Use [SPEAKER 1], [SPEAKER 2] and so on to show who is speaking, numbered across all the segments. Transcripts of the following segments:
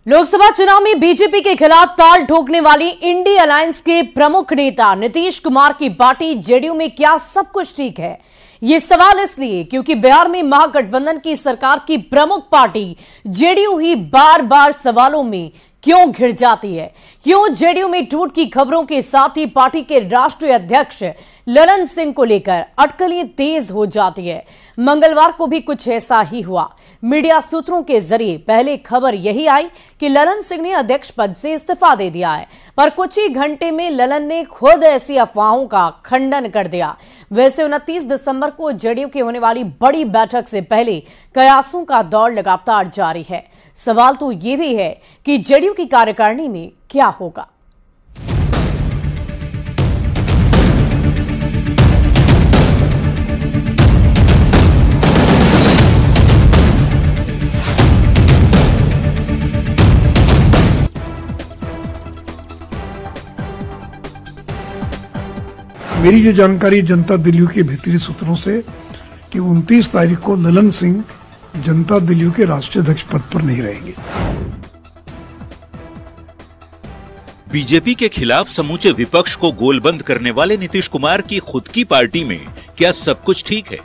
[SPEAKER 1] लोकसभा चुनाव में बीजेपी के खिलाफ ताल ठोकने वाली इंडी अलायंस के प्रमुख नेता नीतीश कुमार की पार्टी जेडीयू में क्या सब कुछ ठीक है? ये सवाल इसलिए क्योंकि बिहार में महागठबंधन की सरकार की प्रमुख पार्टी जेडीयू ही बार बार सवालों में क्यों घिर जाती है। क्यों जेडीयू में टूट की खबरों के साथ ही पार्टी के राष्ट्रीय अध्यक्ष ललन सिंह को लेकर अटकलें तेज हो जाती है। मंगलवार को भी कुछ ऐसा ही हुआ। मीडिया सूत्रों के जरिए पहले खबर यही आई कि ललन सिंह ने अध्यक्ष पद से इस्तीफा दे दिया है, पर कुछ ही घंटे में ललन ने खुद ऐसी अफवाहों का खंडन कर दिया। वैसे 29 दिसंबर को जेडीयू की होने वाली बड़ी बैठक से पहले कयासों का दौर लगातार जारी है। सवाल तो ये भी है कि जेडीयू की कार्यकारिणी में क्या होगा।
[SPEAKER 2] मेरी जो जानकारी जनता दल के भीतरी सूत्रों से कि 29 तारीख को ललन सिंह जनता दल के राष्ट्रीय अध्यक्ष पद पर नहीं रहेंगे।
[SPEAKER 3] बीजेपी के खिलाफ समूचे विपक्ष को गोलबंद करने वाले नीतीश कुमार की खुद की पार्टी में क्या सब कुछ ठीक है?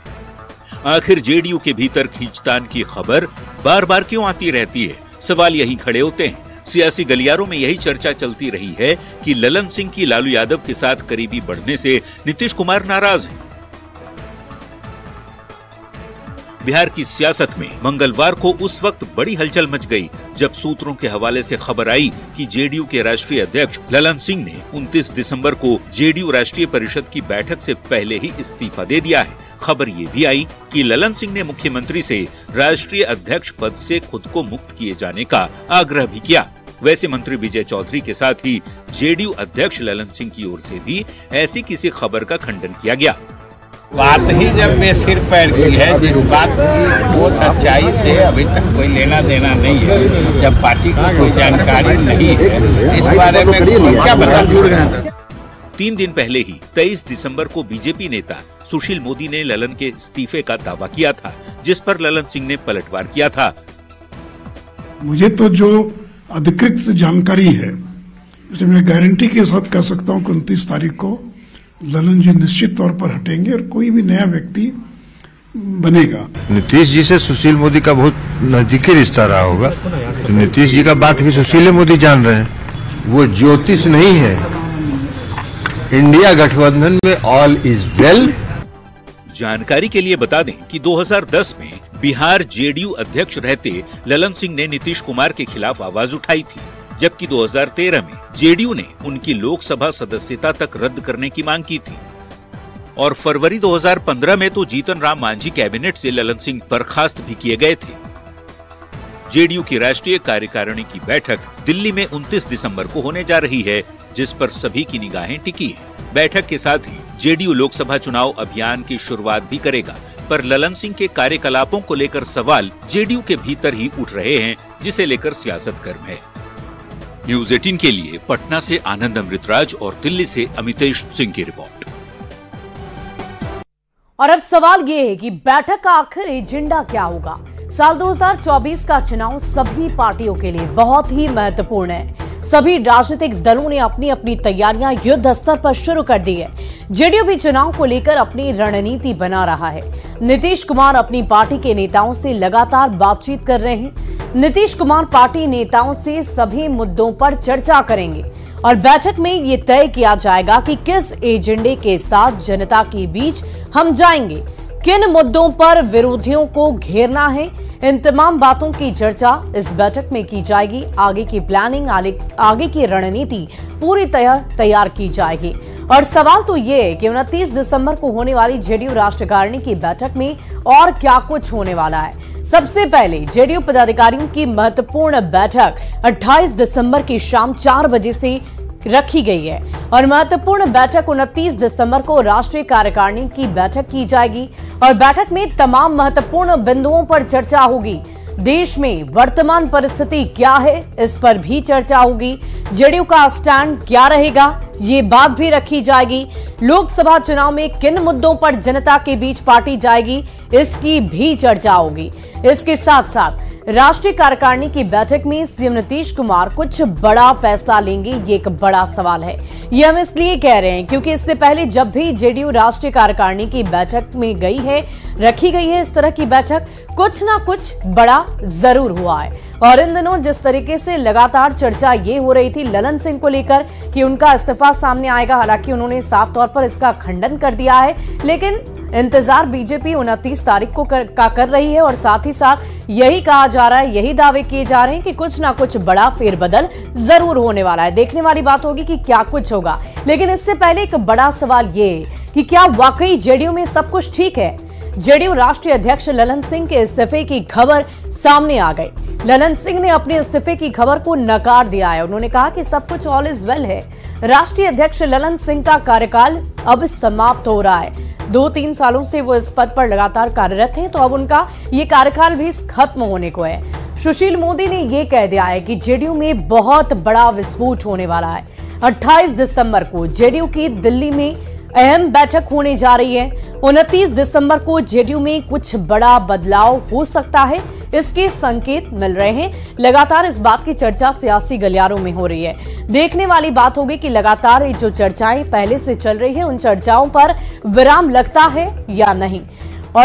[SPEAKER 3] आखिर जेडीयू के भीतर खींचतान की खबर बार बार क्यों आती रहती है? सवाल यहीं खड़े होते हैं। सियासी गलियारों में यही चर्चा चलती रही है कि ललन सिंह की लालू यादव के साथ करीबी बढ़ने से नीतीश कुमार नाराज हैं। बिहार की सियासत में मंगलवार को उस वक्त बड़ी हलचल मच गई जब सूत्रों के हवाले से खबर आई कि जेडीयू के राष्ट्रीय अध्यक्ष ललन सिंह ने 29 दिसंबर को जेडीयू राष्ट्रीय परिषद की बैठक से पहले ही इस्तीफा दे दिया है। खबर ये भी आई कि ललन सिंह ने मुख्यमंत्री से राष्ट्रीय अध्यक्ष पद से खुद को मुक्त किए जाने का आग्रह भी किया। वैसे मंत्री विजय चौधरी के साथ ही जेडीयू अध्यक्ष ललन सिंह की ओर से भी ऐसी किसी खबर का खंडन किया गया।
[SPEAKER 4] बात ही जब बेसिर पैर की है, जिस बात की वो सच्चाई से अभी तक कोई लेना देना नहीं है, जब पार्टी को कोई जानकारी नहीं है, इस बारे में क्या बता जुड़ गया।
[SPEAKER 3] 3 दिन पहले ही 23 दिसंबर को बीजेपी नेता सुशील मोदी ने ललन के इस्तीफे का दावा किया था, जिस पर ललन सिंह ने पलटवार किया था।
[SPEAKER 2] मुझे तो जो अधिकृत जानकारी है उसे मैं गारंटी के साथ कह सकता हूं कि 29 तारीख को ललन जी निश्चित तौर पर हटेंगे और कोई भी नया व्यक्ति बनेगा।
[SPEAKER 5] नीतीश जी से सुशील मोदी का बहुत नजदीकी रिश्ता रहा होगा, तो नीतीश जी का बात भी सुशील मोदी जान रहे हैं। वो ज्योतिष नहीं है। इंडिया गठबंधन में ऑल इज वेल।
[SPEAKER 3] जानकारी के लिए बता दें कि 2010 में बिहार जेडीयू अध्यक्ष रहते ललन सिंह ने नीतीश कुमार के खिलाफ आवाज उठाई थी, जबकि 2013 में जेडीयू ने उनकी लोकसभा सदस्यता तक रद्द करने की मांग की थी और फरवरी 2015 में तो जीतन राम मांझी कैबिनेट से ललन सिंह बर्खास्त भी किए गए थे। जेडीयू की राष्ट्रीय कार्यकारिणी की बैठक दिल्ली में 29 दिसंबर को होने जा रही है, जिस पर सभी की निगाहें टिकी है। बैठक के साथ ही जेडीयू लोकसभा चुनाव अभियान की शुरुआत भी करेगा, पर ललन सिंह के कार्यकलापों को लेकर सवाल जेडीयू के भीतर ही उठ रहे हैं, जिसे लेकर सियासत गर्म है। न्यूज़ 18 के लिए पटना से आनंद अमृतराज और दिल्ली से अमितेश सिंह की रिपोर्ट।
[SPEAKER 1] और अब सवाल ये है कि बैठक का आखिर एजेंडा क्या होगा। साल 2024 का चुनाव सभी पार्टियों के लिए बहुत ही महत्वपूर्ण है। सभी राजनीतिक दलों ने अपनी अपनी तैयारियां युद्ध स्तर पर शुरू कर दी है। जेडीयू भी चुनाव को लेकर अपनी रणनीति बना रहा है। नीतीश कुमार अपनी पार्टी के नेताओं से लगातार बातचीत कर रहे हैं। नीतीश कुमार पार्टी नेताओं से सभी मुद्दों पर चर्चा करेंगे और बैठक में ये तय किया जाएगा कि किस एजेंडे के साथ जनता के बीच हम जाएंगे, किन मुद्दों पर विरोधियों को घेरना है। इन तमाम बातों की चर्चा इस बैठक में की जाएगी। आगे की प्लानिंग, आगे की रणनीति पूरी तैयार की जाएगी। और सवाल तो ये है कि 29 दिसंबर को होने वाली जेडीयू राष्ट्रीय की बैठक में और क्या कुछ होने वाला है। सबसे पहले जेडीयू पदाधिकारियों की महत्वपूर्ण बैठक 28 दिसंबर की शाम 4 बजे से रखी गई है और महत्वपूर्ण बैठक 29 दिसंबर को राष्ट्रीय कार्यकारिणी की बैठक की जाएगी और बैठक में तमाम महत्वपूर्ण बिंदुओं पर चर्चा होगी। देश में वर्तमान परिस्थिति क्या है, इस पर भी चर्चा होगी। जेडीयू का स्टैंड क्या रहेगा, ये बात भी रखी जाएगी। लोकसभा चुनाव में किन मुद्दों पर जनता के बीच पार्टी जाएगी, इसकी भी चर्चा होगी। इसके साथ साथ राष्ट्रीय कार्यकारिणी की बैठक में सीएम नीतीश कुमार कुछ बड़ा फैसला लेंगे, ये एक बड़ा सवाल है। ये हम इसलिए कह रहे हैं क्योंकि इससे पहले जब भी जेडीयू राष्ट्रीय कार्यकारिणी की बैठक में गई है, रखी गई है इस तरह की बैठक, कुछ ना कुछ बड़ा जरूर हुआ है। और इन दिनों जिस तरीके से लगातार चर्चा ये हो रही थी ललन सिंह को लेकर कि उनका इस्तीफा सामने आएगा, हालांकि उन्होंने साफ तौर पर इसका खंडन कर दिया है, लेकिन इंतजार बीजेपी 29 तारीख को कर रही है और साथ ही साथ यही कहा जा रहा है, यही दावे किए जा रहे हैं कि कुछ ना कुछ बड़ा फेरबदल जरूर होने वाला है। देखने वाली बात होगी कि क्या कुछ होगा, लेकिन इससे पहले एक बड़ा सवाल ये है कि क्या वाकई जेडीयू में सब कुछ ठीक है। जेडीयू राष्ट्रीय अध्यक्ष ललन सिंह के इस्तीफे की खबर सामने आ गई। ललन सिंह ने अपने इस्तीफे की खबर को नकार दिया है। उन्होंने कहा कि सब कुछ ऑल इज वेल है। राष्ट्रीय अध्यक्ष ललन सिंह का कार्यकाल अब समाप्त हो रहा है। 2-3 सालों से वो इस पद पर लगातार कार्यरत हैं, तो अब उनका ये कार्यकाल भी खत्म होने को है। सुशील मोदी ने ये कह दिया है कि जेडीयू में बहुत बड़ा विस्फोट होने वाला है। 28 दिसंबर को जेडीयू की दिल्ली में अहम बैठक होने जा रही है। 29 दिसंबर को जेडीयू में कुछ बड़ा बदलाव हो सकता है, इसके संकेत मिल रहे हैं। लगातार इस बात की चर्चा सियासी गलियारों में हो रही है। देखने वाली बात होगी कि लगातार जो चर्चाएं पहले से चल रही है, उन चर्चाओं पर विराम लगता है या नहीं।